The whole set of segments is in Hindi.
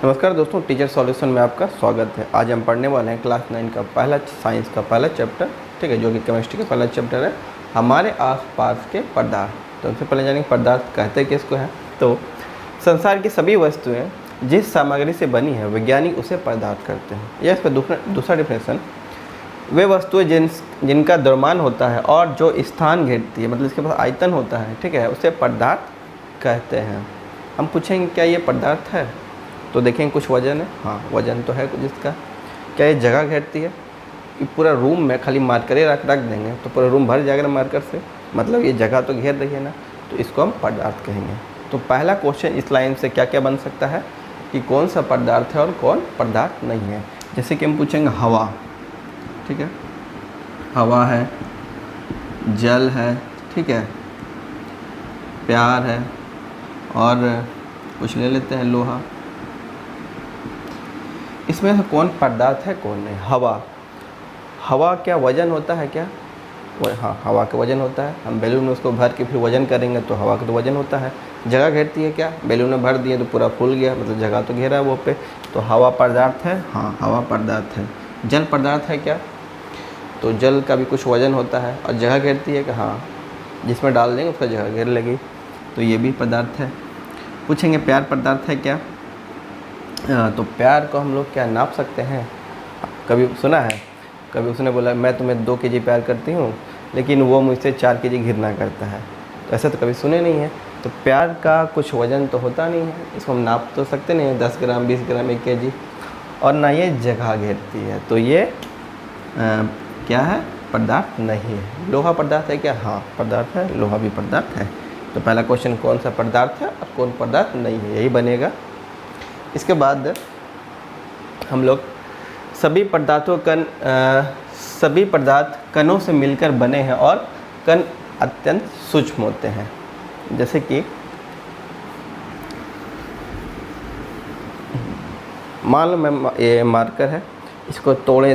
नमस्कार दोस्तों, टीचर सॉल्यूशन में आपका स्वागत है। आज हम पढ़ने वाले हैं क्लास 9 का पहला साइंस का पहला चैप्टर, ठीक है, जो कि केमिस्ट्री का पहला चैप्टर है, हमारे आसपास के पदार्थ। तो सबसे पहले जानेंगे पदार्थ कहते किसको हैं। तो संसार की सभी वस्तुएं जिस सामग्री से बनी है वैज्ञानिक उसे पदार्थ करते हैं। यह इसका दूसरा डिफिनेशन, वे वस्तुएं जिनका द्रव्यमान होता है और जो स्थान घेरती है, मतलब इसके पास आयतन होता है, ठीक है, उसे पदार्थ कहते हैं। हम पूछेंगे क्या ये पदार्थ है, तो देखेंगे कुछ वजन है। हाँ, वजन तो है कुछ इसका। क्या ये जगह घेरती है? ये पूरा रूम में खाली मार्कर ही रख देंगे तो पूरा रूम भर जाएगा ना मार्कर से, मतलब ये जगह तो घेर रही है ना, तो इसको हम पदार्थ कहेंगे। तो पहला क्वेश्चन इस लाइन से क्या क्या बन सकता है कि कौन सा पदार्थ है और कौन पदार्थ नहीं है। जैसे कि हम पूछेंगे हवा, ठीक है, हवा है, जल है, ठीक है, प्यार है, और कुछ ले लेते हैं लोहा। इसमें से कौन पदार्थ है कौन नहीं? हवा क्या वजन होता है क्या? हाँ, हवा का वजन होता है। हम बैलून में उसको भर के फिर वजन करेंगे तो हवा का तो वजन होता है। जगह घेरती है क्या? बैलून में भर दिए तो पूरा फूल गया, मतलब जगह तो घेरा है वो पे, तो हवा पदार्थ है। हाँ, हवा पदार्थ है। जल पदार्थ है क्या? तो जल का भी कुछ वजन होता है और जगह घेरती है कि हाँ, जिसमें डाल देंगे उसका जगह घेर लेगी, तो ये भी पदार्थ है। पूछेंगे प्यार पदार्थ है क्या? तो प्यार को हम लोग क्या नाप सकते हैं? कभी सुना है, कभी उसने बोला मैं तुम्हें 2 kg प्यार करती हूँ लेकिन वो मुझसे 4 kg घृणा करता है, तो ऐसा तो कभी सुने नहीं है। तो प्यार का कुछ वजन तो होता नहीं है, इसको हम नाप तो सकते नहीं है 10 ग्राम 20 ग्राम 1 kg, और ना ये जगह घेरती है, तो ये क्या है? पदार्थ नहीं है। लोहा पदार्थ है क्या? हाँ, पदार्थ है, लोहा भी पदार्थ है। तो पहला क्वेश्चन कौन सा पदार्थ है और कौन पदार्थ नहीं है, यही बनेगा। इसके बाद हम लोग सभी पदार्थ कणों से मिलकर बने हैं और कण अत्यंत सूक्ष्म होते हैं। जैसे कि मान लो मैं ये मार्कर है, इसको तोड़े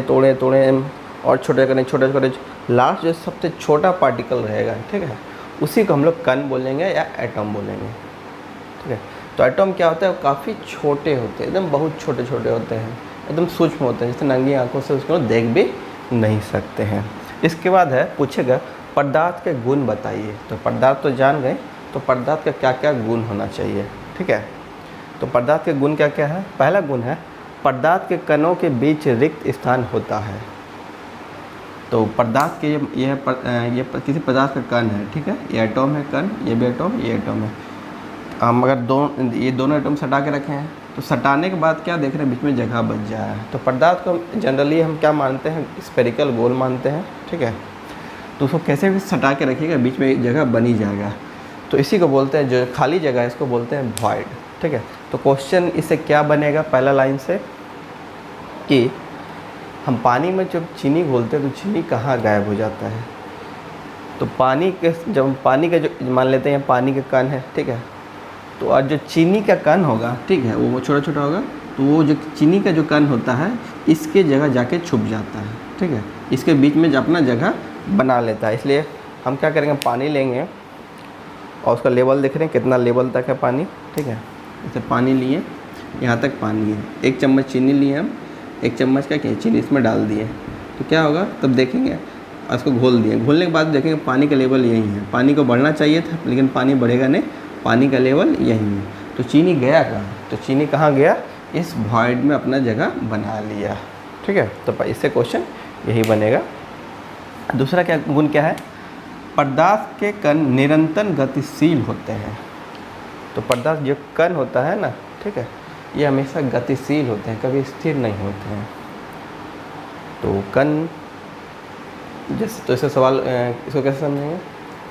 और छोटे लास्ट जो सबसे छोटा पार्टिकल रहेगा, ठीक है, उसी को हम लोग कण बोलेंगे या एटम बोलेंगे, ठीक है। तो एटम क्या होता है? वो काफ़ी छोटे होते हैं, एकदम बहुत छोटे होते हैं, एकदम सूक्ष्म होते हैं, जैसे नंगी आंखों से उसको देख भी नहीं सकते हैं। इसके बाद है पूछेगा पदार्थ के गुण बताइए। तो पदार्थ तो जान गए, तो पदार्थ का क्या क्या गुण होना चाहिए, ठीक है। तो पदार्थ के गुण क्या क्या है? पहला गुण है पदार्थ के कणों के बीच रिक्त स्थान होता है। तो पदार्थ के ये किसी पदार्थ का कण है, ठीक है, ये एटम है कण, ये भी एटम, ये एटम है। हम अगर ये दोनों एटम सटा के रखे हैं तो सटाने के बाद क्या देख रहे हैं? बीच में जगह बच जाए है। तो पदार्थ को जनरली हम क्या मानते हैं? स्फेरिकल, गोल मानते हैं, ठीक है। तो उसको कैसे भी सटा के रखिएगा, बीच में जगह बनी जाएगा, तो इसी को बोलते हैं, जो खाली जगह है इसको बोलते हैं वॉइड, ठीक है। तो क्वेश्चन इससे क्या बनेगा? पहला लाइन से कि हम पानी में जब चीनी घोलते हैं तो चीनी कहाँ गायब हो जाता है? तो जब पानी का जो मान लेते हैं पानी का कण है, ठीक है, तो और जो चीनी का कण होगा, ठीक है, वो छोटा होगा, तो वो जो चीनी का जो कण होता है इसके जगह जाके छुप जाता है, ठीक है, इसके बीच में अपना जगह बना लेता है। इसलिए हम क्या करेंगे? पानी लेंगे और उसका लेवल देख रहे हैं कितना लेवल तक है पानी, ठीक है। जैसे पानी लिए, यहाँ तक पानी है, 1 चम्मच चीनी लिए हम, 1 चम्मच का चीनी इसमें डाल दिए, तो क्या होगा? तब देखेंगे, उसको घोल दिए, घोलने के बाद देखेंगे पानी का लेवल यही है। पानी को बढ़ना चाहिए था लेकिन पानी बढ़ेगा नहीं, पानी का लेवल यही है। तो चीनी गया कहाँ? तो चीनी कहाँ गया? इस वॉइड में अपना जगह बना लिया, ठीक है। तो इससे क्वेश्चन यही बनेगा। दूसरा क्या गुण क्या है? पदार्थ के कण निरंतर गतिशील होते हैं। तो पदार्थ जो कण होता है ना, ठीक है, ये हमेशा गतिशील होते हैं, कभी स्थिर नहीं होते हैं। तो कण जैसे, तो इससे सवाल इसको कैसे समझेंगे?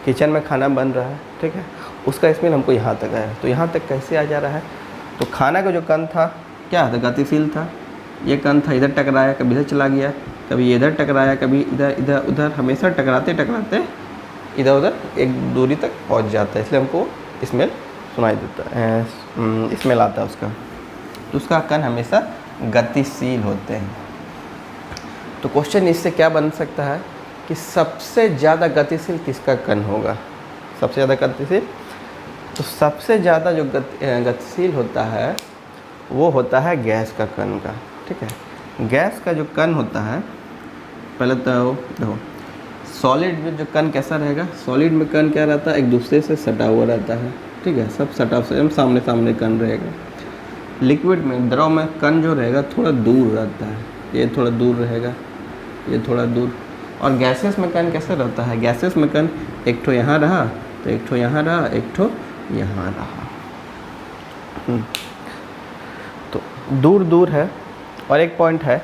किचन में खाना बन रहा है, ठीक है, उसका स्मेल हमको यहाँ तक आया, तो यहाँ तक कैसे आ जा रहा है? तो खाना का जो कण था क्या था? गतिशील था। ये कण था, इधर टकराया, कभी इधर चला गया, कभी इधर टकराया, कभी इधर उधर, हमेशा टकराते इधर उधर एक दूरी तक पहुँच जाता है, इसलिए हमको स्मेल सुनाई देता है, स्मेल आता है उसका। तो उसका कण हमेशा गतिशील होते हैं। तो क्वेश्चन इससे क्या बन सकता है कि सबसे ज़्यादा गतिशील किसका कण होगा? सबसे ज़्यादा गतिशील, तो सबसे ज़्यादा जो गतिशील होता है वो होता है गैस का कण का, ठीक है। गैस का जो कण होता है, पहले तो देखो सॉलिड में जो कण कैसा रहेगा, सॉलिड में कण क्या रहता है, एक दूसरे से सटा हुआ रहता है, ठीक है, सब सटा से सामने सामने कण रहेगा। लिक्विड में, द्रव में कण जो रहेगा थोड़ा दूर रहता है, ये थोड़ा दूर रहेगा, ये थोड़ा दूर। और गैसेस में कण कैसा रहता है, गैसेस में कण एक ठो यहाँ रहा तो एक ठो यहाँ रहा, एक ठो यहाँ रहा, तो दूर दूर है। और एक पॉइंट है,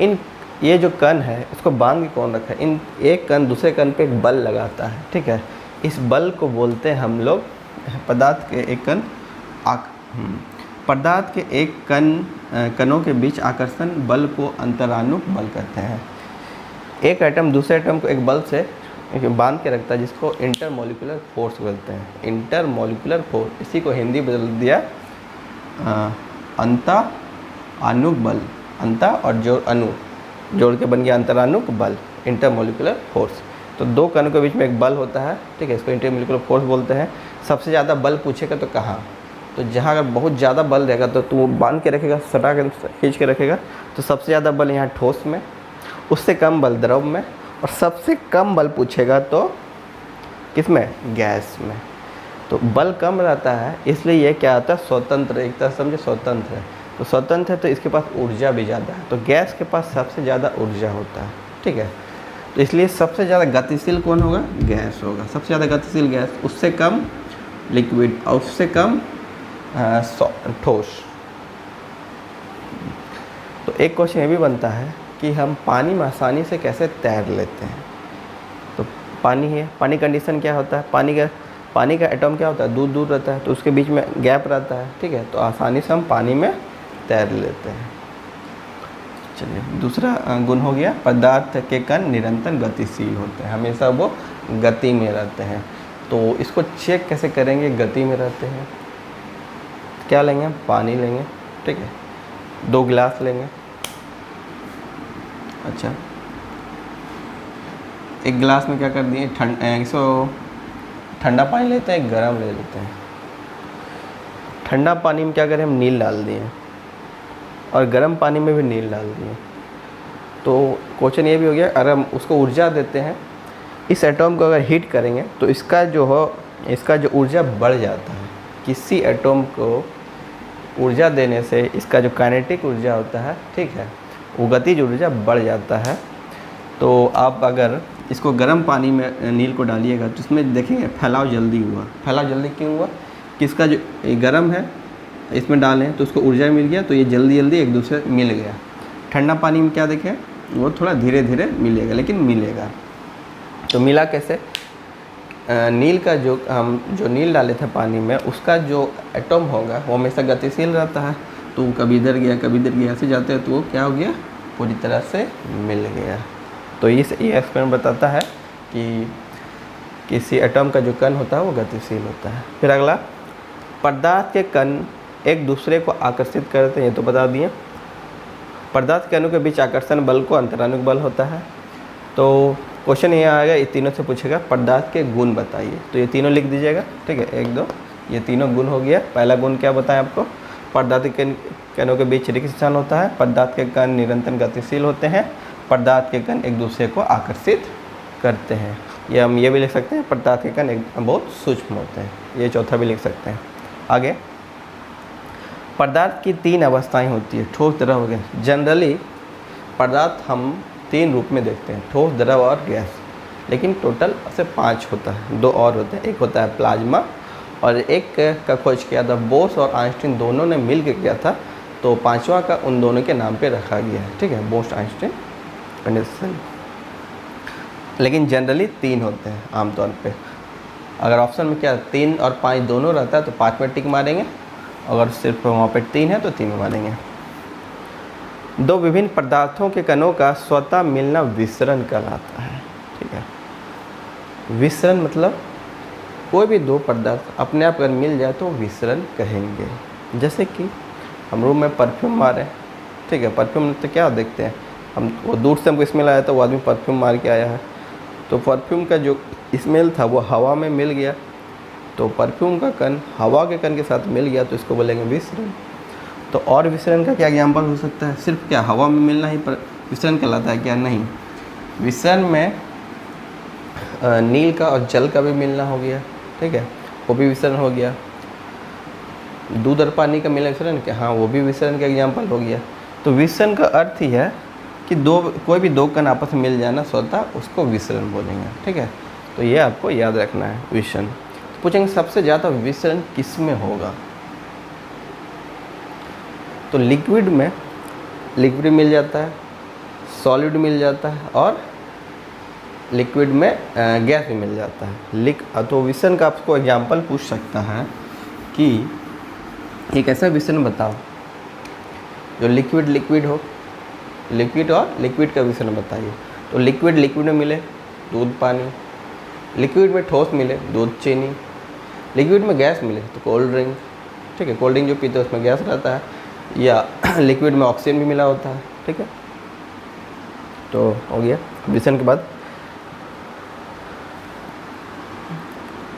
इन ये जो कण है इसको बांध के कौन रखा है, इन एक कण दूसरे कण पे एक बल लगाता है, ठीक है। इस बल को बोलते हैं हम लोग पदार्थ के एक कण पदार्थ के एक कणों के बीच आकर्षण बल को अंतरानुक बल कहते हैं। एक एटम दूसरे एटम को एक बल से बांध के रखता है, जिसको इंटरमोलिकुलर फोर्स बोलते हैं। इंटरमोलिकुलर फोर्स, इसी को हिंदी बदल दिया अंतरानुक बल। अंता और अणु जोड़ के बन गया अंतरानुक बल, इंटरमोलिकुलर फोर्स। तो दो कणों के बीच में एक बल होता है, ठीक है, इसको इंटरमोलिकुलर फोर्स बोलते हैं। सबसे ज़्यादा बल पूछेगा तो कहाँ, तो जहाँ अगर बहुत ज़्यादा बल रहेगा तो तू बांध के रखेगा, सटा के खींच के रखेगा, तो सबसे ज़्यादा बल यहाँ ठोस में, उससे कम बल द्रव में, और सबसे कम बल पूछेगा तो किसमें, गैस में। तो बल कम रहता है, इसलिए ये क्या आता है, स्वतंत्र, एक तरह समझे स्वतंत्र है। तो स्वतंत्र है तो इसके पास ऊर्जा भी ज़्यादा है, तो गैस के पास सबसे ज़्यादा ऊर्जा होता है, ठीक है। तो इसलिए सबसे ज़्यादा गतिशील कौन होगा, गैस होगा, सबसे ज़्यादा गतिशील गैस, उससे कम लिक्विड और उससे कम ठोस। तो एक क्वेश्चन ये भी बनता है कि हम पानी में आसानी से कैसे तैर लेते हैं। तो पानी है, पानी कंडीशन क्या होता है, पानी का एटम क्या होता है, दूर दूर रहता है, तो उसके बीच में गैप रहता है, ठीक है, तो आसानी से हम पानी में तैर लेते हैं। चलिए, दूसरा गुण हो गया, पदार्थ के कण निरंतर गतिशील होते हैं, हमेशा वो गति में रहते हैं। तो इसको चेक कैसे करेंगे, गति में रहते हैं, क्या लेंगे, पानी लेंगे, ठीक है, 2 गिलास लेंगे। अच्छा, एक गिलास में क्या कर दिए, ठंडा पानी लेते हैं, गर्म ले लेते हैं। ठंडा पानी में क्या करें, हम नील डाल दिए, और गर्म पानी में भी नील डाल दिए। तो क्वेश्चन ये भी हो गया, अगर हम उसको ऊर्जा देते हैं, इस एटम को अगर हीट करेंगे तो इसका जो ऊर्जा बढ़ जाता है। किसी एटम को ऊर्जा देने से इसका जो काइनेटिक ऊर्जा होता है, ठीक है, वो गतिज ऊर्जा बढ़ जाता है। तो आप अगर इसको गर्म पानी में नील को डालिएगा तो इसमें देखेंगे फैलाव जल्दी हुआ। फैलाव जल्दी क्यों हुआ, कि इसका जो गर्म है इसमें डालें तो उसको ऊर्जा मिल गया, तो ये जल्दी जल्दी एक दूसरे मिल गया। ठंडा पानी में क्या देखें, वो थोड़ा धीरे धीरे मिलेगा, लेकिन मिलेगा। तो मिला कैसे, नील का हम जो नील डाले थे पानी में, उसका जो एटम होगा वो हमेशा गतिशील रहता है, तो कभी इधर गया कभी इधर गया, ऐसे जाते हैं तो वो क्या हो गया, पूरी तरह से मिल गया। तो ये एक्सपेरिमेंट बताता है कि किसी एटम का जो कण होता है वो गतिशील होता है। फिर अगला, पदार्थ के कण एक दूसरे को आकर्षित करते हैं, ये तो बता दिए। पदार्थ के कणों के बीच आकर्षण बल को अंतरानुक बल होता है। तो क्वेश्चन ये आएगा, ये तीनों से पूछेगा पदार्थ के गुण बताइए, तो ये तीनों लिख दीजिएगा, ठीक है, 1 2, ये तीनों गुण हो गया। पहला गुण क्या बताएं आपको, पदार्थ के कणों के बीच रिक्तिस्थान होता है, पदार्थ के कण निरंतर गतिशील होते हैं, पदार्थ के कण एक दूसरे को आकर्षित करते हैं। या हम ये भी लिख सकते हैं, पदार्थ के कण बहुत सूक्ष्म होते हैं, ये चौथा भी लिख सकते हैं। आगे, पदार्थ की 3 अवस्थाएं होती है, ठोस, द्रव और गैस। जनरली पदार्थ हम 3 रूप में देखते हैं, ठोस, द्रव और गैस, लेकिन टोटल से 5 होता है, 2 और होते हैं। एक होता है प्लाज्मा, और एक का खोज किया था बोस और आइंस्टीन, दोनों ने मिल के किया था, तो 5वां का उन दोनों के नाम पे रखा गया है, ठीक है, बोस आइंस्टीन कंडीशन। लेकिन जनरली 3 होते हैं आमतौर पे। अगर ऑप्शन में क्या 3 और 5 दोनों रहता है तो 5 में टिक मारेंगे, अगर सिर्फ वहाँ पे 3 है तो 3 में मारेंगे। 2 विभिन्न पदार्थों के कणों का स्वतः मिलना विसरण कहलाता है, ठीक है। विसरण मतलब कोई भी 2 पदार्थ अपने आप अगर मिल जाए तो विसरण कहेंगे। जैसे कि हम रूम में परफ्यूम मारे, ठीक है, परफ्यूम तो क्या देखते हैं हम, वो दूर से हमको स्मेल आया था, वो आदमी परफ्यूम मार के आया है, तो परफ्यूम का जो स्मेल था वो हवा में मिल गया, तो परफ्यूम का कण हवा के कण के साथ मिल गया, तो इसको बोलेंगे विसरण। तो और विसरण का क्या एग्जाम्पल हो सकता है? सिर्फ क्या हवा में मिलना ही पर विसरण कहलाता है क्या? नहीं, विसरण में नील का और जल का भी मिलना हो गया, ठीक है, वो भी विसरण हो गया। दूध और पानी का मिलना विसरण क्या? हाँ, वो भी विसरण का एग्जाम्पल हो गया। तो विसरण का अर्थ ही है कि कोई भी दो कण आपस में मिल जाना स्वतः, उसको विसरण बोलेंगे, ठीक है। तो ये आपको याद रखना है विसरण। तो पूछेंगे सबसे ज़्यादा विसरण किस में होगा? तो लिक्विड में लिक्विड मिल जाता है, सॉलिड मिल जाता है और लिक्विड में गैस भी मिल जाता है। तो विसरण का आपको एग्जाम्पल पूछ सकता है कि एक ऐसा विसरण बताओ जो लिक्विड लिक्विड हो, लिक्विड और लिक्विड का विसरण बताइए। तो लिक्विड लिक्विड में मिले, दूध पानी, लिक्विड में ठोस मिले, दूध चीनी, लिक्विड में गैस मिले तो कोल्ड ड्रिंक, ठीक है, कोल्ड ड्रिंक जो पीते हैं उसमें गैस रहता है, या लिक्विड में ऑक्सीजन भी मिला होता है, ठीक है। तो हो गया विसरण के बाद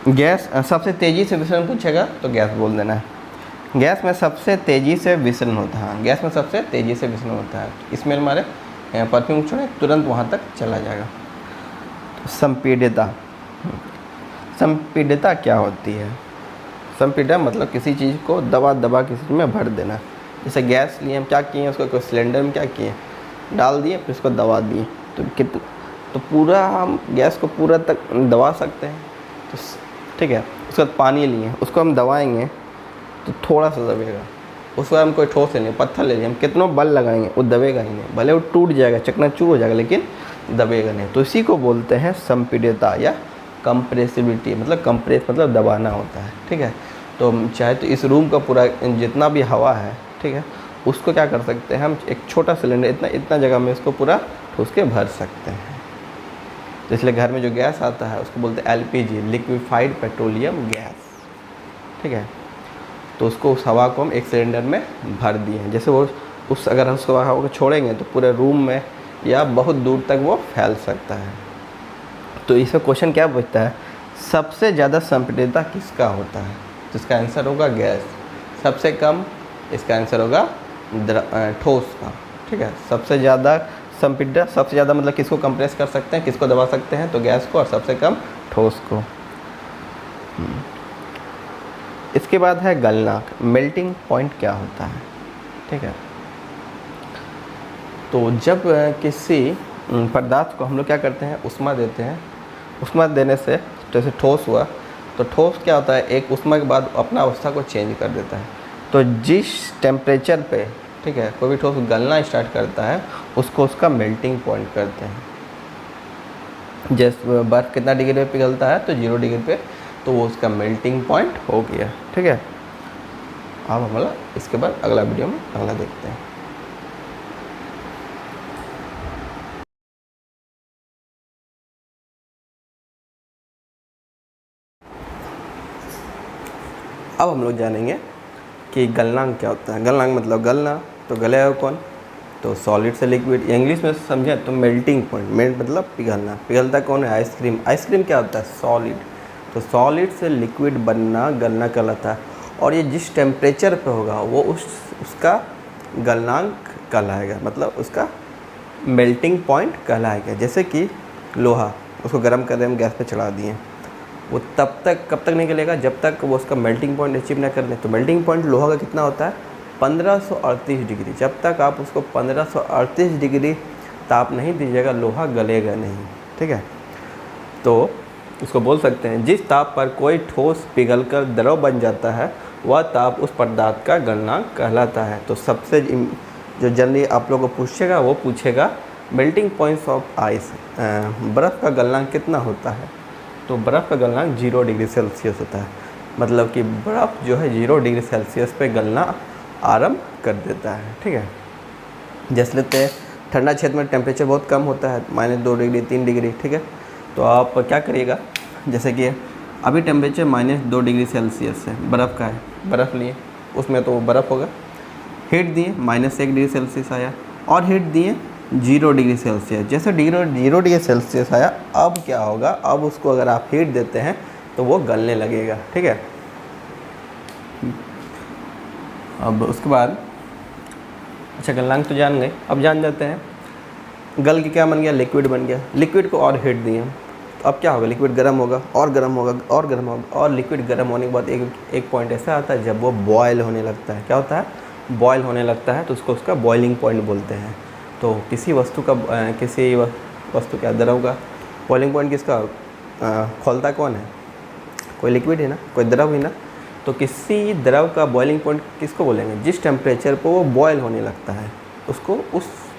गैस। सबसे तेज़ी से विसरण पूछेगा तो गैस बोल देना है। गैस में सबसे तेज़ी से विसरण होता है, गैस में सबसे तेज़ी से विसरण होता है। इसमें हमारे परफ्यूम छोड़े तुरंत वहाँ तक चला जाएगा। तो संपीड़ितता, संपीड़ितता क्या होती है? संपीड़ितता मतलब किसी चीज़ को दबा दबा किसी चीज़ में भर देना। जैसे गैस लिए हम क्या किए, उसको कोई सिलेंडर में क्या किए, डाल दिए, फिर उसको दबा दिए। तो पूरा हम गैस को पूरा तक दबा सकते हैं, तो ठीक है। उसके बाद पानी लिए, उसको हम दबाएंगे तो थोड़ा सा दबेगा। उसके बाद हम कोई ठोस नहीं, पत्थर ले लिए, हम कितनों बल लगाएंगे वो दबेगा ही नहीं, भले वो टूट जाएगा, चकनाचूर हो जाएगा, लेकिन दबेगा नहीं। तो इसी को बोलते हैं संपीड़ितता या कंप्रेसिबिलिटी। मतलब कंप्रेस मतलब दबाना होता है, ठीक है। तो चाहे तो इस रूम का पूरा जितना भी हवा है, ठीक है, उसको क्या कर सकते हैं हम, एक छोटा सिलेंडर इतना जगह में इसको पूरा ठोस के भर सकते हैं। तो इसलिए घर में जो गैस आता है उसको बोलते हैं LPG, लिक्विफाइड पेट्रोलियम गैस, ठीक है। तो उसको उस हवा को हम एक सिलेंडर में भर दिए हैं। जैसे वो अगर उसको हवा को छोड़ेंगे तो पूरे रूम में या बहुत दूर तक वो फैल सकता है। तो इसमें क्वेश्चन क्या पूछता है, सबसे ज़्यादा संपीड़ितता किसका होता है? तो इसका आंसर होगा गैस। सबसे कम इसका आंसर होगा ठोस का, ठीक है। सबसे ज़्यादा संपीड़ितता, सबसे ज़्यादा मतलब किसको कंप्रेस कर सकते हैं, किसको दबा सकते हैं, तो गैस को, और सबसे कम ठोस को। इसके बाद है गलनांक, मेल्टिंग पॉइंट क्या होता है, ठीक है। तो जब किसी पदार्थ को हम लोग क्या करते हैं, उष्मा देते हैं, उष्मा देने से जैसे ठोस हुआ, तो ठोस क्या होता है, एक उष्मा के बाद अपना अवस्था को चेंज कर देता है। तो जिस टेम्परेचर पे, ठीक है, कोई भी ठोस गलना स्टार्ट करता है उसको उसका मेल्टिंग पॉइंट करते हैं। जैसे बर्फ़ कितना डिग्री पे पिघलता है, तो 0 डिग्री पे, तो वो उसका मेल्टिंग पॉइंट हो गया, ठीक है। अब हम लोग इसके बाद अगला वीडियो में अगला देखते हैं। अब हम लोग जानेंगे कि गलनांक क्या होता है। गलनांक मतलब गलना, तो गलेगा कौन, तो सॉलिड से लिक्विड। इंग्लिश में समझें तो मेल्टिंग पॉइंट, मेल्ट मतलब पिघलना, पिघलता कौन है, आइसक्रीम। आइसक्रीम क्या होता है, सॉलिड। तो सॉलिड से लिक्विड बनना गलना कहलाता है। और ये जिस टेम्परेचर पे होगा वो उसका गलनांक कहलाएगा, मतलब उसका मेल्टिंग पॉइंट कहलाएगा। जैसे कि लोहा, उसको गर्म कर रहे हम, गैस पे चढ़ा दिए, वो तब तक कब तक नहीं गलेगा जब तक वो उसका मेल्टिंग पॉइंट अचीव ना कर ले। तो मेल्टिंग पॉइंट लोहा का कितना होता है, 1538 डिग्री। जब तक आप उसको 1538 डिग्री ताप नहीं दीजिएगा, लोहा गलेगा नहीं, ठीक है। तो उसको बोल सकते हैं जिस ताप पर कोई ठोस पिघलकर द्रव बन जाता है वह ताप उस पदार्थ का गलनांक कहलाता है। तो सबसे जो जनरली आप लोगों को पूछेगा वो पूछेगा मेल्टिंग पॉइंट्स ऑफ आइस, बर्फ़ का गलनांक कितना होता है। तो बर्फ़ का गलनांक 0 डिग्री सेल्सियस होता है। मतलब कि बर्फ़ जो है 0 डिग्री सेल्सियस पे गलना आरंभ कर देता है, ठीक है। जैसे लेते हैं ठंडा क्षेत्र में टेम्परेचर बहुत कम होता है, -2 डिग्री 3 डिग्री, ठीक है। तो आप क्या करिएगा, जैसे कि अभी टेम्परेचर -2 डिग्री सेल्सियस है, बर्फ़ का है, बर्फ़ लिए, उसमें तो बर्फ़ होगा। हीट दिए, -1 डिग्री सेल्सियस आया, और हीट दिए 0 डिग्री सेल्सियस। जैसे 0 डिग्री सेल्सियस आया, अब क्या होगा, अब उसको अगर आप हीट देते हैं तो वो गलने लगेगा, ठीक है। अब उसके बाद अच्छा गलनांक तो जान गए, अब जान जाते हैं गल के क्या बन गया, लिक्विड बन गया। लिक्विड को और हीट दिए, तो अब क्या होगा, लिक्विड गर्म होगा और गर्म होगा और गर्म होगा, और लिक्विड गर्म होने के बाद एक पॉइंट ऐसा आता है जब वो बॉयल होने लगता है। क्या होता है, बॉयल होने लगता है, तो उसको उसका बॉइलिंग पॉइंट बोलते हैं। तो किसी वस्तु का क्या द्रव का बॉइलिंग पॉइंट किसका खोलता कौन है, कोई लिक्विड है ना, कोई द्रव है ना। तो किसी द्रव का बॉइलिंग पॉइंट किसको बोलेंगे, जिस टेम्परेचर पर वो बॉयल होने लगता है उसको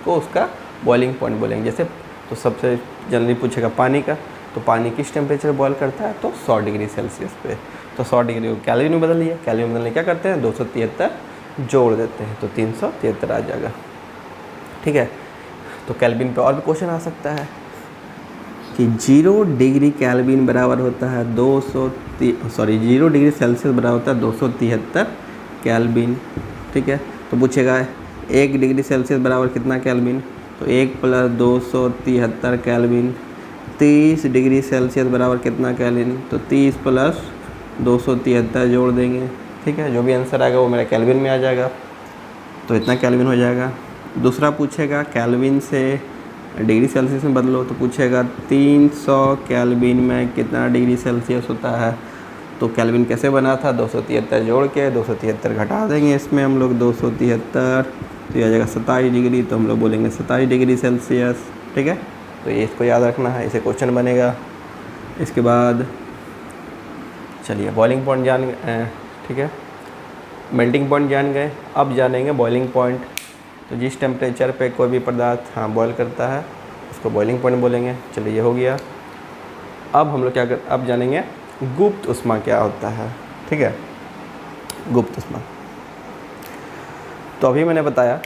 उसका बॉइलिंग पॉइंट बोलेंगे। जैसे तो सबसे जल्दी पूछेगा पानी का, तो पानी किस टेम्परेचर बॉयल करता है, तो 100 डिग्री सेल्सियस पे। तो 100 डिग्री को कैलोरी में बदल लिया, कैलोरी में बदलने क्या करते हैं, 273 जोड़ देते हैं, तो 373 आ जाएगा। ठीक है, तो केल्विन पे और भी क्वेश्चन आ सकता है कि 0 डिग्री केल्विन बराबर होता है 0 डिग्री सेल्सियस बराबर होता है 273 केल्विन। ठीक है, तो पूछेगा 1 डिग्री सेल्सियस बराबर कितना केल्विन, तो 1 + 273 केल्विन। 30 डिग्री सेल्सियस बराबर कितना केल्विन, तो 30 + 273 जोड़ देंगे। ठीक है, जो भी आंसर आएगा वो मेरा केल्विन में आ जाएगा, तो इतना केल्विन हो जाएगा। दूसरा पूछेगा केल्विन से डिग्री सेल्सियस में बदलो, तो पूछेगा 300 केल्विन में कितना डिग्री सेल्सियस होता है। तो केल्विन कैसे बना था, 273 जोड़ के 273 घटा देंगे इसमें हम लोग 273, तो यह आ जाएगा 27 डिग्री, तो हम लोग बोलेंगे 27 डिग्री सेल्सियस। ठीक है, तो ये इसको याद रखना है, इसे क्वेश्चन बनेगा। इसके बाद चलिए बॉइलिंग पॉइंट जान गए, ठीक है, मेल्टिंग पॉइंट जान गए, अब जानेंगे बॉइलिंग पॉइंट। तो जिस टेम्परेचर पे कोई भी पदार्थ बॉयल करता है उसको बॉइलिंग पॉइंट बोलेंगे। चलिए ये हो गया। अब हम लोग अब जानेंगे गुप्त ऊष्मा क्या होता है। ठीक है, गुप्त ऊष्मा, तो अभी मैंने बताया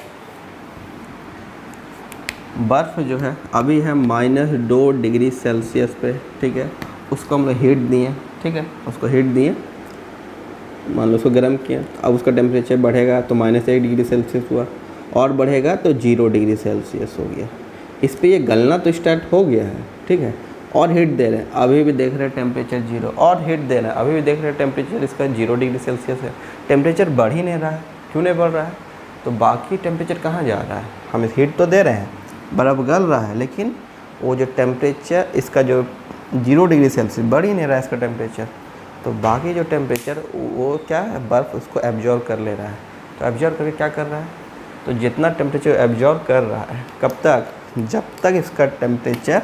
बर्फ़ जो है अभी है -2 डिग्री सेल्सियस पे। ठीक है, उसको हम लोग हीट दिए। ठीक है, उसको हीट दिए, मान लो उसको गर्म किया, अब उसका टेम्परेचर बढ़ेगा तो -1 डिग्री सेल्सियस हुआ, और बढ़ेगा तो 0 डिग्री सेल्सियस हो गया। इस पे ये गलना तो स्टार्ट हो गया है। ठीक है, और हीट दे रहे हैं, अभी भी देख रहे हैं टेम्परेचर 0, और हीट दे रहे हैं, अभी भी देख रहे हैं टेम्परेचर इसका 0 डिग्री सेल्सियस है। टेम्परेचर बढ़ ही नहीं रहा है, क्यों नहीं बढ़ रहा है, तो बाकी टेम्परेचर कहाँ जा रहा है, हम इस हीट तो दे रहे हैं, बर्फ़ गल रहा है, लेकिन वो जो टेम्परेचर इसका जो 0 डिग्री सेल्सियस बढ़ ही नहीं रहा है इसका टेम्परेचर, तो बाकी जो टेम्परेचर वो क्या है, बर्फ़ उसको एब्जॉर्व कर ले रहा है। तो एब्जॉर्व करके क्या कर रहा है, तो जितना टेम्परेचर एब्जॉर्व कर रहा है, कब तक, जब तक इसका टेम्परेचर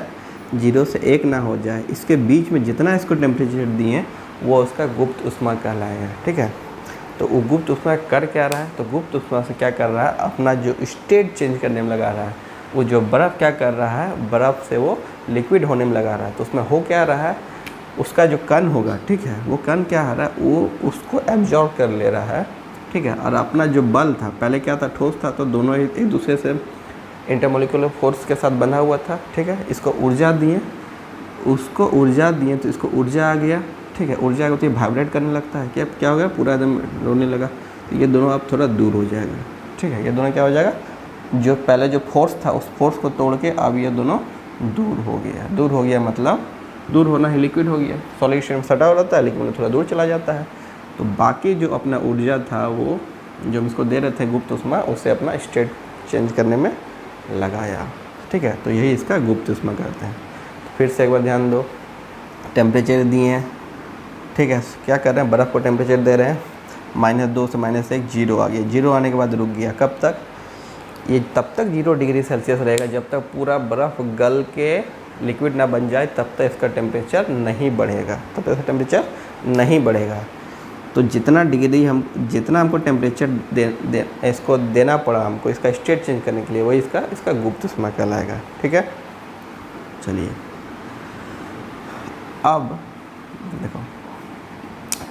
0 से 1 ना हो जाए, इसके बीच में जितना इसको टेम्परेचर दिए वो उसका गुप्त ऊष्मा कहलाएगा। ठीक है, तो वो गुप्त ऊष्मा कर क्या रहा है, तो गुप्त ऊष्मा से क्या कर रहा है, अपना जो स्टेट चेंज करने में लगा रहा है। वो जो बर्फ़ क्या कर रहा है, बर्फ़ से वो लिक्विड होने में लगा रहा है, तो उसमें हो क्या रहा है, उसका जो कण होगा, ठीक है, वो कण क्या आ रहा है, वो उसको एब्जॉर्ब कर ले रहा है। ठीक है, और अपना जो बल था, पहले क्या था, ठोस था, तो दोनों एक दूसरे से इंटरमोलिकुलर फोर्स के साथ बंधा हुआ था। ठीक है, इसको ऊर्जा दिए, उसको ऊर्जा दिए तो इसको ऊर्जा आ गया। ठीक है, ऊर्जा आ गया तो ये वाइब्रेट करने लगता है, क्या हो गया, पूरा एकदम रोने लगा, तो ये दोनों अब थोड़ा दूर हो जाएगा। ठीक है, ये दोनों क्या हो जाएगा, जो पहले जो फोर्स था उस फोर्स को तोड़ के अब ये दोनों दूर हो गया। दूर हो गया मतलब दूर होना ही लिक्विड हो गया। सॉलिड में सटा हो रहता है, लिक्विड में थोड़ा दूर चला जाता है। तो बाकी जो अपना ऊर्जा था वो जो हम इसको दे रहे थे गुप्त ऊष्मा, उससे अपना स्टेट चेंज करने में लगाया। ठीक है, तो यही इसका गुप्त ऊष्मा कहते हैं। तो फिर से एक बार ध्यान दो, टेम्परेचर दिए हैं। ठीक है, क्या कर रहे हैं, बर्फ़ को टेम्परेचर दे रहे हैं, -2 से -1 0 आ गया। 0 आने के बाद रुक गया, कब तक, ये तब तक 0 डिग्री सेल्सियस रहेगा जब तक पूरा बर्फ़ गल के लिक्विड ना बन जाए, तब तक इसका टेम्परेचर नहीं बढ़ेगा, तब तक इसका टेम्परेचर नहीं बढ़ेगा। तो जितना हमको टेम्परेचर इसको देना पड़ा हमको इसका स्टेट चेंज करने के लिए, वही इसका गुप्त ऊष्मा कहलाएगा। ठीक है, चलिए अब देखो,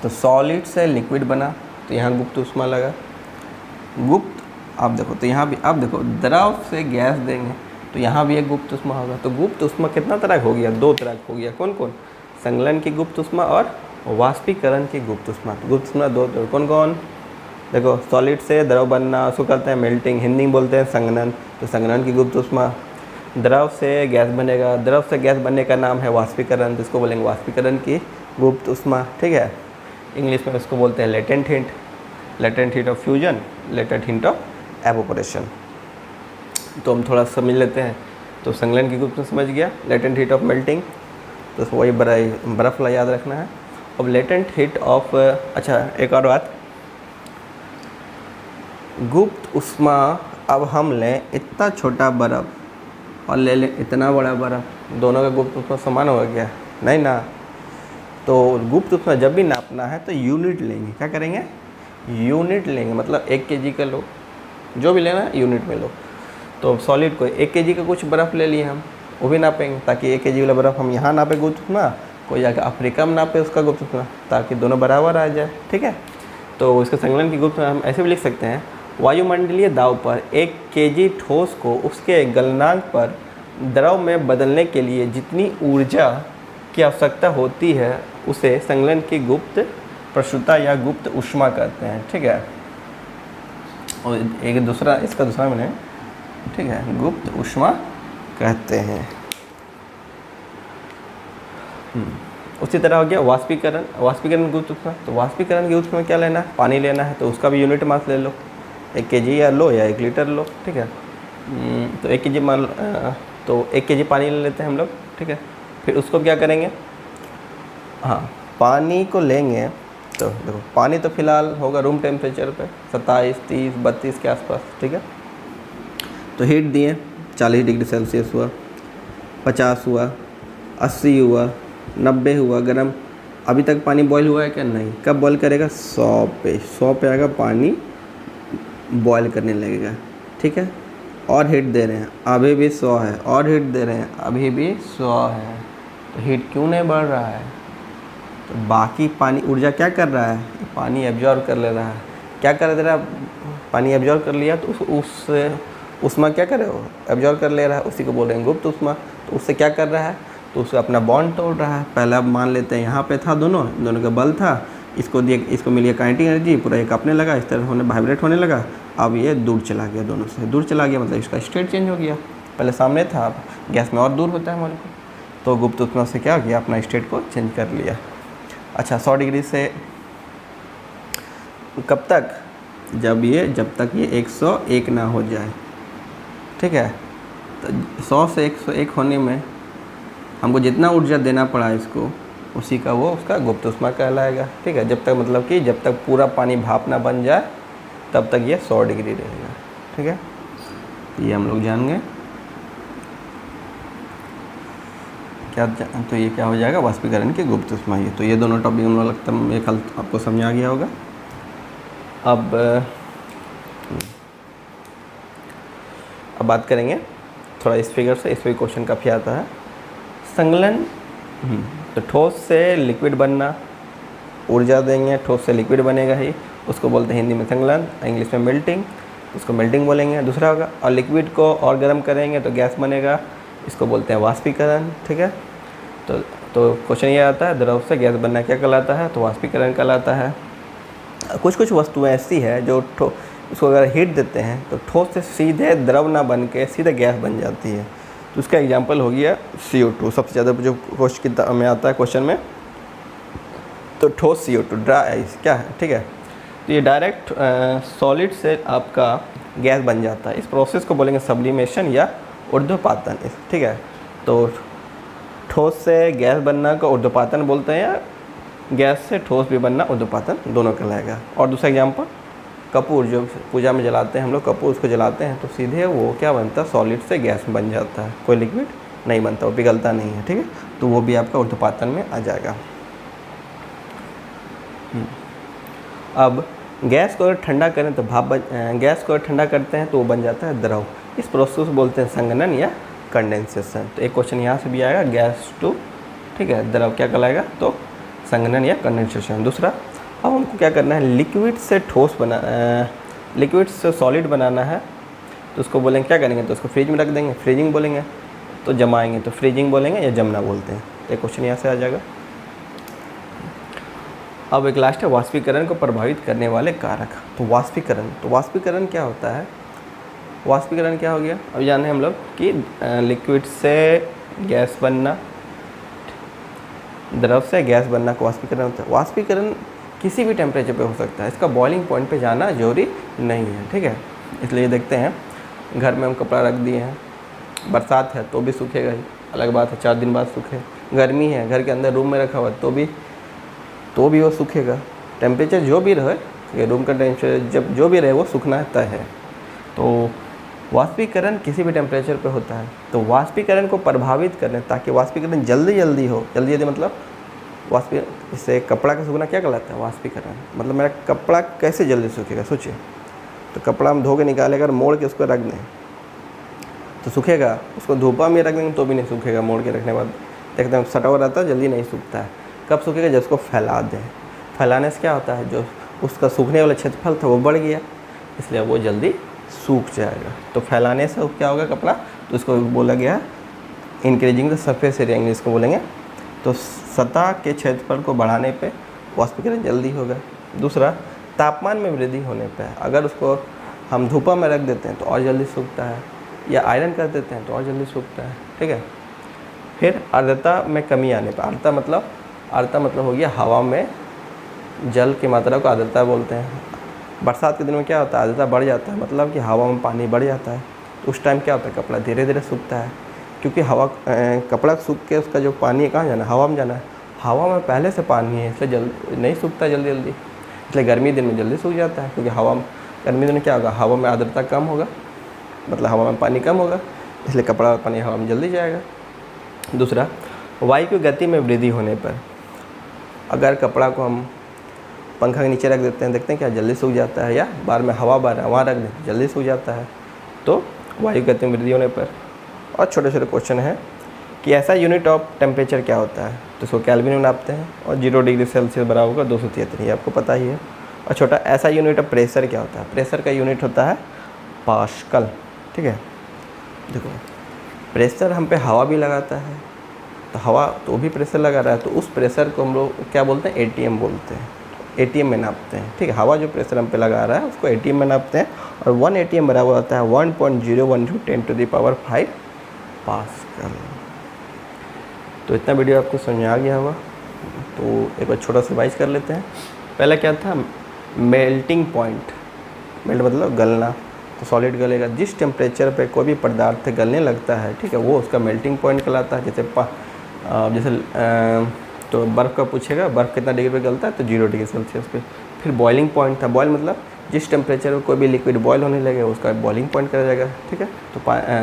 तो सॉलिड से लिक्विड बना तो यहाँ गुप्त ऊष्मा लगा, गुप्त। अब देखो, तो यहाँ भी अब देखो, द्रव से गैस देंगे तो यहाँ भी एक गुप्त ऊष्मा होगा। तो गुप्त ऊष्मा कितना तरह हो गया, 2 तरह हो गया। कौन कौन, संगलन की गुप्त ऊष्मा और वाष्पीकरण की गुप्त ऊष्मा। गुप्त ऊष्मा 2 तरह, कौन कौन, देखो, सॉलिड से द्रव बनना, उसको कहते हैं मेल्टिंग, हिंदी में बोलते हैं संघनन। तो संघनन की गुप्त ऊष्मा। द्रव से गैस बनेगा, द्रव से गैस बनने का नाम है वाष्पीकरण, तो इसको बोलेंगे वाष्पीकरण की गुप्त ऊष्मा। ठीक है, इंग्लिश में इसको बोलते हैं latent heat of fusion, latent heat of evaporation. तो हम थोड़ा समझ लेते हैं। तो संगलन की गुप्त समझ गया, लेटेंट हीट ऑफ मेल्टिंग, तो वही बर्फ़ वाला याद रखना है। अब लेटेंट हीट ऑफ, अच्छा एक और बात, गुप्त उष्मा, अब हम लें इतना छोटा बर्फ़ और ले लें इतना बड़ा बर्फ़, दोनों का गुप्त उष्मा समान होगा क्या? नहीं ना। तो गुप्त उष्मा जब भी नापना है तो यूनिट लेंगे। क्या करेंगे? यूनिट लेंगे, मतलब 1 kg का लो, जो भी लेना है यूनिट में लो। तो सॉलिड को 1 kg का कुछ बर्फ़ ले लिए हम, वो भी नापेंगे, ताकि 1 kg वाला बर्फ़ हम यहाँ नापे गुप्त उष्मा, कोई जाकर अफ्रीका में नापे उसका गुप्त उष्मा, ताकि दोनों बराबर आ जाए। ठीक है, तो इसके संकलन की गुप्त हम ऐसे भी लिख सकते हैं, वायुमंडलीय दाब पर 1 kg ठोस को उसके गलनांक पर द्रव में बदलने के लिए जितनी ऊर्जा की आवश्यकता होती है उसे संकलन की गुप्त प्रस्तुता या गुप्त ऊष्मा कहते हैं। ठीक है, और एक दूसरा, इसका दूसरा मैंने, ठीक है, गुप्त ऊष्मा कहते हैं। उसी तरह हो गया वाष्पीकरण, वाष्पीकरण गुप्त ऊष्मा। तो वाष्पीकरण की ऊष्मा में क्या लेना है? पानी लेना है, तो उसका भी यूनिट मास ले लो, 1 kg या लो या 1 लीटर लो। ठीक है, तो 1 kg मान, तो 1 kg पानी ले लेते हैं हम लोग। ठीक है, फिर उसको क्या करेंगे? हाँ, पानी को लेंगे, तो देखो पानी तो फिलहाल होगा रूम टेम्परेचर पे 27, 30, 32 के आसपास। ठीक है, तो हीट दिए, 40 डिग्री सेल्सियस हुआ, 50 हुआ, 80 हुआ, 90 हुआ गर्म। अभी तक पानी बॉयल हुआ है क्या? नहीं। कब बॉयल करेगा? 100 पे आएगा पानी, बॉयल करने लगेगा। ठीक है, और हीट दे रहे हैं, अभी भी 100 है, और हीट दे रहे हैं, अभी भी 100 है। तो हीट क्यों नहीं बढ़ रहा है? तो बाकी पानी ऊर्जा क्या कर रहा है? पानी एब्जॉर्ब कर ले रहा है। क्या कर दे रहा है? पानी एब्जॉर्ब कर लिया, तो उस उष्मा क्या करे? वो एब्जॉर्ब कर ले रहा है, उसी को बोल रहे हैं गुप्त उष्मा। तो उससे क्या कर रहा है? तो उससे अपना बॉन्ड तोड़ रहा है। पहले अब मान लेते हैं यहाँ पे था, दोनों का बल था, इसको दिए, इसको मिली काइनेटिक एनर्जी, पूरा ये कांपने लगा, इस तरह होने, वाइब्रेट होने लगा। अब ये दूर चला गया, दोनों से दूर चला गया, मतलब इसका स्टेट चेंज हो गया। पहले सामने था, अब गैस में और दूर होता है मॉलिक्यूल, तो गुप्त उष्मा से क्या हो गया? अपना स्टेट को चेंज कर लिया। अच्छा, 100 डिग्री से कब तक? जब तक ये 101 ना हो जाए। ठीक है, तो 100 से 101 होने में हमको जितना ऊर्जा देना पड़ा इसको, उसी का वो उसका गुप्त उष्मा कहलाएगा। ठीक है, जब तक, मतलब कि जब तक पूरा पानी भाप ना बन जाए तब तक ये 100 डिग्री रहेगा। ठीक है, ये हम लोग जान गए क्या। तो ये क्या हो जाएगा? वाष्पीकरण की गुप्त उष्मा। ये तो ये दोनों टॉपिक हम लोग लगता है कल आपको समझ आ गया होगा। अब बात करेंगे थोड़ा इस फिगर से, इस पे क्वेश्चन काफ़ी आता है। संकलन, तो ठोस से लिक्विड बनना, ऊर्जा देंगे, ठोस से लिक्विड बनेगा ही, उसको बोलते हैं हिंदी में संकलन, इंग्लिश में मेल्टिंग, उसको मेल्टिंग बोलेंगे। दूसरा होगा, और लिक्विड को और गर्म करेंगे तो गैस बनेगा, इसको बोलते हैं वाष्पीकरण। ठीक है, तो क्वेश्चन ये आता है, द्रव से गैस बनना क्या कहलाता है? तो वाष्पीकरण कहलाता है। कुछ वस्तुएं ऐसी है जो इसको अगर हीट देते हैं तो ठोस से सीधे द्रव ना बन के सीधे गैस बन जाती है। तो उसका एग्जांपल हो गया CO2, सबसे ज़्यादा जो क्वेश्चन में आता है क्वेश्चन में। तो ठोस CO2, ड्राई आइस क्या है? ठीक है, तो ये डायरेक्ट सॉलिड से आपका गैस बन जाता है। इस प्रोसेस को बोलेंगे सब्लिमेशन या ऊर्ध्वपातन। ठीक है, तो ठोस से गैस बनना को ऊर्ध्वपातन बोलते हैं, या गैस से ठोस भी बनना ऊर्ध्वपातन, दोनों कहलाएगा। और दूसरा एग्जांपल, कपूर, जो पूजा में जलाते हैं हम लोग कपूर, उसको जलाते हैं तो सीधे वो क्या बनता है? सॉलिड से गैस बन जाता है, कोई लिक्विड नहीं बनता, वो पिघलता नहीं है। ठीक है, तो वो भी आपका ऊर्ध्वपातन में आ जाएगा। अब गैस को अगर ठंडा करें तो गैस को अगर ठंडा करते हैं तो वो बन जाता है द्रव। इस प्रोसेस को बोलते हैं संघनन या कंडेंसेशन। तो एक क्वेश्चन यहाँ से भी आएगा, गैस टू, ठीक है, द्रव क्या कहलाएगा? तो संघनन या कंडेंसेशन। दूसरा, अब हमको क्या करना है? लिक्विड से लिक्विड से सॉलिड बनाना है, तो उसको बोलेंगे क्या करेंगे? तो उसको फ्रिज में रख देंगे, फ्रीजिंग बोलेंगे। तो जमाएंगे तो फ्रीजिंग बोलेंगे या जमना बोलते हैं। तो एक क्वेश्चन यहाँ से आ जाएगा। अब एक लास्ट है, वाष्पीकरण को प्रभावित करने वाले कारक। तो वाष्पीकरण क्या होता है? वाष्पीकरण क्या हो गया? अब जाने हम लोग कि लिक्विड से गैस बनना, द्रव से गैस बनना को वाष्पीकरण होता है। वाष्पीकरण किसी भी टेम्परेचर पे हो सकता है, इसका बॉइलिंग पॉइंट पे जाना जरूरी नहीं है। ठीक है, इसलिए देखते हैं घर में हम कपड़ा रख दिए हैं, बरसात है तो भी सूखेगा ही, अलग बात है 4 दिन बाद सूखे। गर्मी है, घर के अंदर रूम में रखा हुआ तो भी वो सूखेगा। टेम्परेचर जो भी रहे, ये रूम का टेम्परेचर जब जो भी रहे वो सूखना तय है। तो वाष्पीकरण किसी भी टेम्परेचर पे होता है। तो वाष्पीकरण को प्रभावित करें ताकि वाष्पीकरण जल्दी हो, जल्दी मतलब इससे कपड़ा का सूखना क्या कहलाता है? वाष्पीकरण। मतलब मेरा कपड़ा कैसे जल्दी सूखेगा, सोचिए। तो कपड़ा हम धो के निकाले, अगर मोड़ के उसको रख दें तो सूखेगा, उसको धूपा में रख देंगे तो भी नहीं सूखेगा। मोड़ के रखने के बाद देखते हैं सटा हुआ रहता है, जल्दी नहीं सूखता है। कब सूखेगा? जब उसको फैला दें। फैलाने से क्या होता है, जो उसका सूखने वाला क्षेत्रफल था वो बढ़ गया, इसलिए वो जल्दी सूख जाएगा। तो फैलाने से क्या होगा कपड़ा, तो इसको बोला गया increasing the surface area, English को बोलेंगे। तो सतह के क्षेत्रफल को बढ़ाने पे वाष्पीकरण जल्दी होगा। दूसरा, तापमान में वृद्धि होने पे, अगर उसको हम धूपा में रख देते हैं तो और जल्दी सूखता है, या आयरन कर देते हैं तो और जल्दी सूखता है, ठीक है। फिर आर्द्रता में कमी आने पर, आर्द्रता मतलब हो गया हवा में जल की मात्रा को आर्द्रता बोलते हैं। बरसात के दिन में क्या होता है, आर्द्रता बढ़ जाता है, मतलब कि हवा में पानी बढ़ जाता है। तो उस टाइम क्या होता है, कपड़ा धीरे धीरे सूखता है, क्योंकि कपड़ा सूख के उसका जो पानी है कहाँ जाना है, हवा में जाना है। हवा में पहले से पानी है, इसलिए नहीं सूखता जल्दी। इसलिए गर्मी दिन में जल्दी सूख जाता है, क्योंकि गर्मी दिन में क्या होगा, हवा में आर्द्रता कम होगा, मतलब हवा में पानी कम होगा, इसलिए कपड़ा और पानी हवा में जल्दी जाएगा। दूसरा, वायु की गति में वृद्धि होने पर, अगर कपड़ा को हम पंखा के नीचे रख देते हैं, देखते हैं क्या जल्दी सूख जाता है, या बाहर में हवा बाहर है वहाँ रख दें जल्दी सूख जाता है। तो वायु गति में वृद्धि होने पर। और छोटे छोटे क्वेश्चन है कि ऐसा यूनिट ऑफ टेम्परेचर क्या होता है, तो इसको केल्विन में नापते हैं, और 0 डिग्री सेल्सियस बराबर होगा 273, ये आपको पता ही है। और छोटा, ऐसा यूनिट ऑफ प्रेशर क्या होता है, प्रेशर का यूनिट होता है पास्कल, ठीक है। देखो, प्रेशर हम पे हवा भी लगाता है, तो हवा तो भी प्रेशर लगा रहा है, तो उस प्रेशर को हम लोग क्या बोलते हैं, ATM बोलते हैं। ATM में नापते हैं, ठीक है। हवा जो प्रेशर हम पे लगा रहा है उसको ATM में नापते हैं, और 1 ATM बराबर होता है 1.012 10⁵ पास्कल। तो इतना वीडियो आपको समझ आ गया होगा। तो एक बार छोटा सा रिवाइज कर लेते हैं। पहला क्या था, मेल्टिंग पॉइंट। मेल्ट मतलब गलना, तो सॉलिड गलेगा। जिस टेम्परेचर पे कोई भी पदार्थ गलने लगता है, ठीक है, वो उसका मेल्टिंग पॉइंट कहलाता है। जैसे तो बर्फ़ का पूछेगा, बर्फ़ कितना डिग्री पे गलता है, तो 0 डिग्री सेल्सियस पे। फिर बॉइलिंग पॉइंट था। बॉयल मतलब जिस टेम्परेचर पे कोई भी लिक्विड बॉयल होने लगे उसका बॉइलिंग पॉइंट करा जाएगा, ठीक है।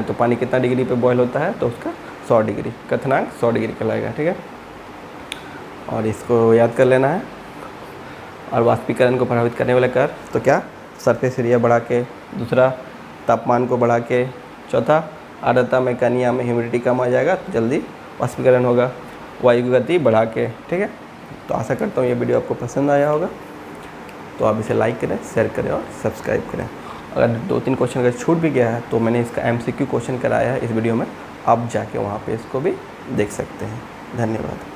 तो पानी कितना डिग्री पे बॉयल होता है, तो उसका 100 डिग्री, क्वथनांक 100 डिग्री कहलाएगा, ठीक है। और इसको याद कर लेना है। और वाष्पीकरण को प्रभावित करने वाले कर, तो क्या, सरफेस एरिया बढ़ा के। दूसरा, तापमान को बढ़ा के। चौथा, आर्द्रता में कनिया में ह्यूमिडिटी कम आ जाएगा तो जल्दी वाष्पीकरण होगा। वायु की गति बढ़ा के, ठीक है। तो आशा करता हूँ ये वीडियो आपको पसंद आया होगा। तो आप इसे लाइक करें, शेयर करें और सब्सक्राइब करें। अगर 2-3 क्वेश्चन अगर छूट भी गया है तो मैंने इसका MCQ क्वेश्चन कराया है इस वीडियो में, आप जाके वहाँ पे इसको भी देख सकते हैं। धन्यवाद।